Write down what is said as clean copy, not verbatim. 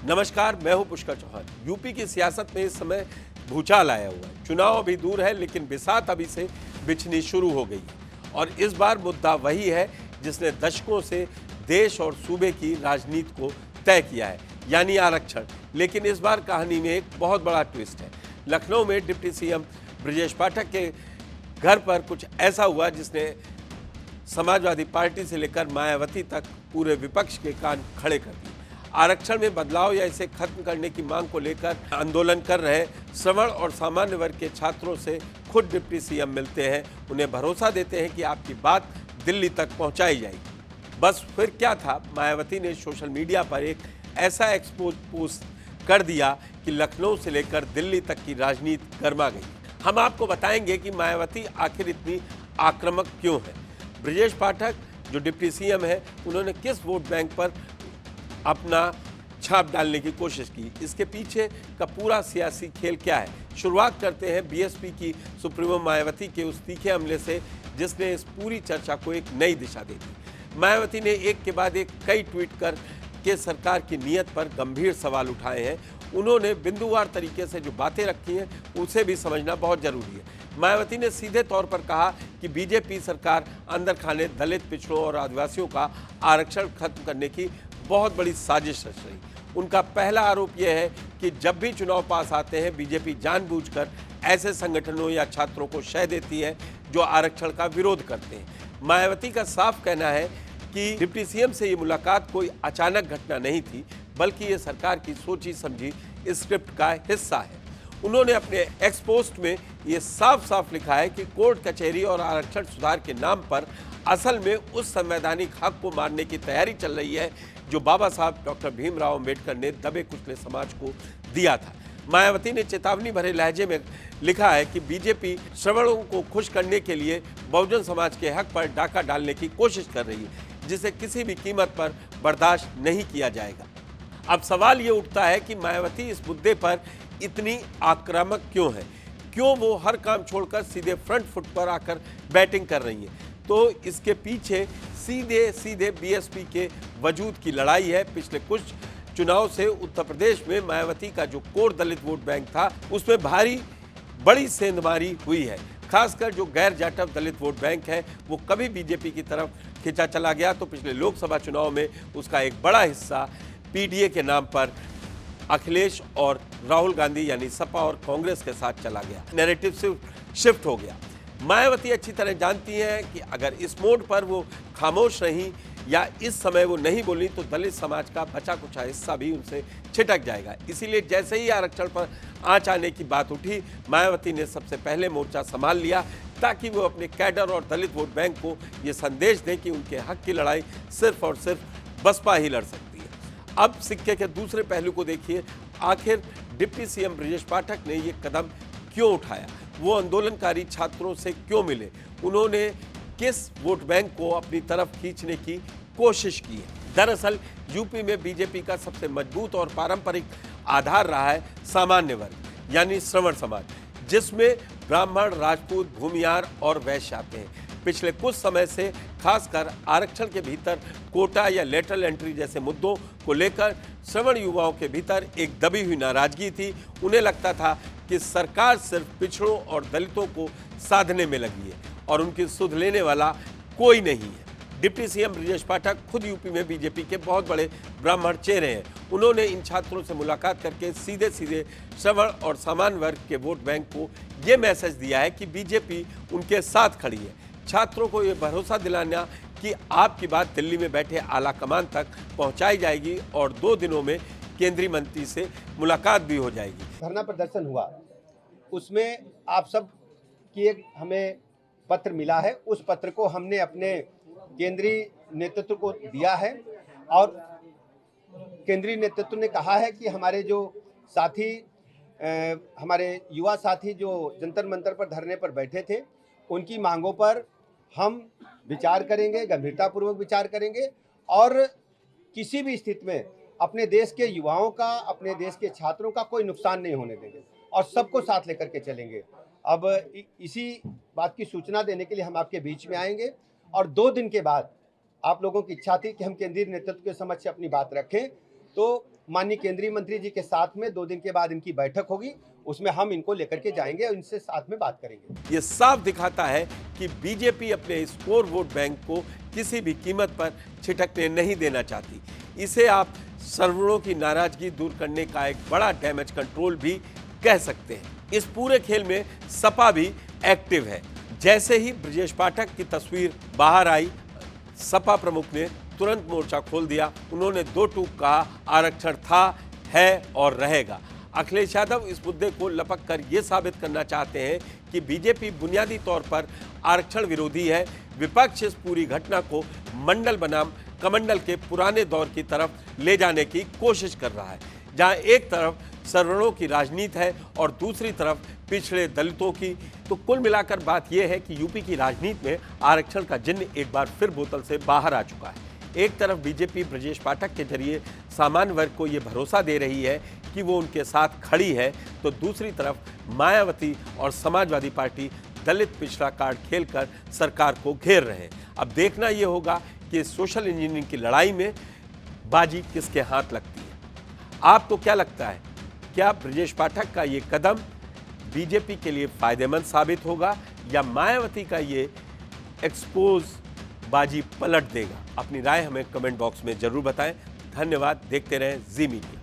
नमस्कार, मैं हूं पुष्कर चौहान। यूपी की सियासत में इस समय भूचाल आया हुआ है। चुनाव अभी दूर है, लेकिन बिसात अभी से बिछनी शुरू हो गई है। और इस बार मुद्दा वही है जिसने दशकों से देश और सूबे की राजनीति को तय किया है, यानी आरक्षण। लेकिन इस बार कहानी में एक बहुत बड़ा ट्विस्ट है। लखनऊ में डिप्टी सीएम ब्रजेश पाठक के घर पर कुछ ऐसा हुआ जिसने समाजवादी पार्टी से लेकर मायावती तक पूरे विपक्ष के कान खड़े कर दिए। आरक्षण में बदलाव या इसे खत्म करने की मांग को लेकर आंदोलन कर रहे श्रवण और सामान्य वर्ग के छात्रों से खुद डिप्टी सीएम मिलते हैं, उन्हें भरोसा देते हैं कि आपकी बात दिल्ली तक पहुंचाई जाएगी। बस फिर क्या था, मायावती ने सोशल मीडिया पर एक ऐसा एक्सपोज पोस्ट कर दिया कि लखनऊ से लेकर दिल्ली तक की राजनीति गर्मा गई। हम आपको बताएंगे कि मायावती आखिर इतनी आक्रामक क्यों है। ब्रजेश पाठक जो डिप्टी सीएम है, उन्होंने किस वोट बैंक पर अपना छाप डालने की कोशिश की, इसके पीछे का पूरा सियासी खेल क्या है। शुरुआत करते हैं बीएसपी की सुप्रीमो मायावती के उस तीखे हमले से जिसने इस पूरी चर्चा को एक नई दिशा दे दी। मायावती ने एक के बाद एक कई ट्वीट कर के सरकार की नीयत पर गंभीर सवाल उठाए हैं। उन्होंने बिंदुवार तरीके से जो बातें रखी हैं उसे भी समझना बहुत जरूरी है। मायावती ने सीधे तौर पर कहा कि बीजेपी सरकार अंदर खाने दलित, पिछड़ों और आदिवासियों का आरक्षण खत्म करने की बहुत बड़ी साजिश रच रही। उनका पहला आरोप यह है कि जब भी चुनाव पास आते हैं, बीजेपी जानबूझकर ऐसे संगठनों या छात्रों को शय देती है जो आरक्षण का विरोध करते हैं। मायावती का साफ कहना है कि डिप्टी सीएम से ये मुलाकात कोई अचानक घटना नहीं थी, बल्कि ये सरकार की सोची समझी स्क्रिप्ट का हिस्सा है। उन्होंने अपने एक्स पोस्ट में ये साफ साफ लिखा है कि कोर्ट कचहरी और आरक्षण सुधार के नाम पर असल में उस संवैधानिक हक को मारने की तैयारी चल रही है जो बाबा साहब डॉक्टर भीमराव अंबेडकर ने दबे कुचले समाज को दिया था। मायावती ने चेतावनी भरे लहजे में लिखा है कि बीजेपी श्रवणों को खुश करने के लिए बहुजन समाज के हक पर डाका डालने की कोशिश कर रही है, जिसे किसी भी कीमत पर बर्दाश्त नहीं किया जाएगा। अब सवाल ये उठता है कि मायावती इस मुद्दे पर इतनी आक्रामक क्यों है, क्यों वो हर काम छोड़कर सीधे फ्रंट फुट पर आकर बैटिंग कर रही है। तो इसके पीछे सीधे सीधे बीएसपी के वजूद की लड़ाई है। पिछले कुछ चुनाव से उत्तर प्रदेश में मायावती का जो कोर दलित वोट बैंक था, उसमें बड़ी सेंधमारी हुई है। खासकर जो गैर जाटव दलित वोट बैंक है, वो कभी बीजेपी की तरफ खिंचा चला गया, तो पिछले लोकसभा चुनाव में उसका एक बड़ा हिस्सा पीडीए के नाम पर अखिलेश और राहुल गांधी यानी सपा और कांग्रेस के साथ चला गया, नैरेटिव से शिफ्ट हो गया। मायावती अच्छी तरह जानती हैं कि अगर इस मोड पर वो खामोश रहीं या इस समय वो नहीं बोली तो दलित समाज का बचा कुचा हिस्सा भी उनसे छिटक जाएगा। इसीलिए जैसे ही आरक्षण पर आंच आने की बात उठी, मायावती ने सबसे पहले मोर्चा संभाल लिया ताकि वो अपने कैडर और दलित वोट बैंक को ये संदेश दें कि उनके हक की लड़ाई सिर्फ और सिर्फ बसपा ही लड़ सकती है। अब सिक्के के दूसरे पहलू को देखिए, आखिर डिप्टी सीएम ब्रजेश पाठक ने ये कदम क्यों उठाया, वो आंदोलनकारी छात्रों से क्यों मिले, उन्होंने किस वोट बैंक को अपनी तरफ खींचने की कोशिश की है। दरअसल यूपी में बीजेपी का सबसे मजबूत और पारंपरिक आधार रहा है सामान्य वर्ग यानी श्रवण समाज, जिसमें ब्राह्मण, राजपूत, भूमियार और वैश्य आते हैं। पिछले कुछ समय से खासकर आरक्षण के भीतर कोटा या लेटरल एंट्री जैसे मुद्दों को लेकर श्रवण युवाओं के भीतर एक दबी हुई नाराजगी थी। उन्हें लगता था कि सरकार सिर्फ पिछड़ों और दलितों को साधने में लगी है और उनकी सुध लेने वाला कोई नहीं है। डिप्टी सीएम ब्रजेश पाठक खुद यूपी में बीजेपी के बहुत बड़े ब्राह्मण चेहरे हैं। उन्होंने इन छात्रों से मुलाकात करके सीधे सीधे श्रवण और सामान्य वर्ग के वोट बैंक को ये मैसेज दिया है कि बीजेपी उनके साथ खड़ी है। छात्रों को ये भरोसा दिलाना कि आपकी बात दिल्ली में बैठे आला कमान तक पहुंचाई जाएगी और 2 दिनों में केंद्रीय मंत्री से मुलाकात भी हो जाएगी। धरना प्रदर्शन हुआ, उसमें आप सब की एक हमें पत्र मिला है। उस पत्र को हमने अपने केंद्रीय नेतृत्व को दिया है और केंद्रीय नेतृत्व ने कहा है कि हमारे जो साथी हमारे युवा साथी जो जंतर मंतर पर धरने पर बैठे थे, उनकी मांगों पर हम विचार करेंगे, गंभीरतापूर्वक विचार करेंगे और किसी भी स्थिति में अपने देश के युवाओं का, अपने देश के छात्रों का कोई नुकसान नहीं होने देंगे और सबको साथ लेकर के चलेंगे। अब इसी बात की सूचना देने के लिए हम आपके बीच में आएंगे और 2 दिन के बाद आप लोगों की इच्छा थी कि हम केंद्रीय नेतृत्व के समक्ष अपनी बात रखें, तो माननीय केंद्रीय मंत्री जी के साथ में 2 दिन के बाद इनकी बैठक होगी, उसमें हम इनको लेकर के जाएंगे और इनसे साथ में बात करेंगे। ये साफ दिखाता है कि बीजेपी अपने स्कोर वोट बैंक को किसी भी कीमत पर छिटकने नहीं देना चाहती। इसे आप सर्वरों की नाराजगी दूर करने का एक बड़ा डैमेज कंट्रोल भी कह सकते हैं। इस पूरे खेल में सपा भी एक्टिव है। जैसे ही ब्रजेश पाठक की तस्वीर बाहर आई, सपा प्रमुख ने तुरंत मोर्चा खोल दिया। उन्होंने दो टूक कहा, आरक्षण था, है और रहेगा। अखिलेश यादव इस मुद्दे को लपक कर ये साबित करना चाहते हैं कि बीजेपी बुनियादी तौर पर आरक्षण विरोधी है। विपक्ष इस पूरी घटना को मंडल बनाम कमंडल के पुराने दौर की तरफ ले जाने की कोशिश कर रहा है, जहां एक तरफ सवर्णों की राजनीति है और दूसरी तरफ पिछड़े दलितों की। तो कुल मिलाकर बात यह है कि यूपी की राजनीति में आरक्षण का जिन्न एक बार फिर बोतल से बाहर आ चुका है। एक तरफ बीजेपी ब्रजेश पाठक के जरिए सामान्य वर्ग को ये भरोसा दे रही है कि वो उनके साथ खड़ी है, तो दूसरी तरफ मायावती और समाजवादी पार्टी दलित पिछड़ा कार्ड खेलकर सरकार को घेर रहे हैं। अब देखना ये होगा कि सोशल इंजीनियरिंग की लड़ाई में बाजी किसके हाथ लगती है। आपको क्या लगता है, क्या ब्रजेश पाठक का ये कदम बीजेपी के लिए फायदेमंद साबित होगा या मायावती का ये एक्सपोज बाजी पलट देगा? अपनी राय हमें कमेंट बॉक्स में जरूर बताएं। धन्यवाद। देखते रहें जी मीडिया।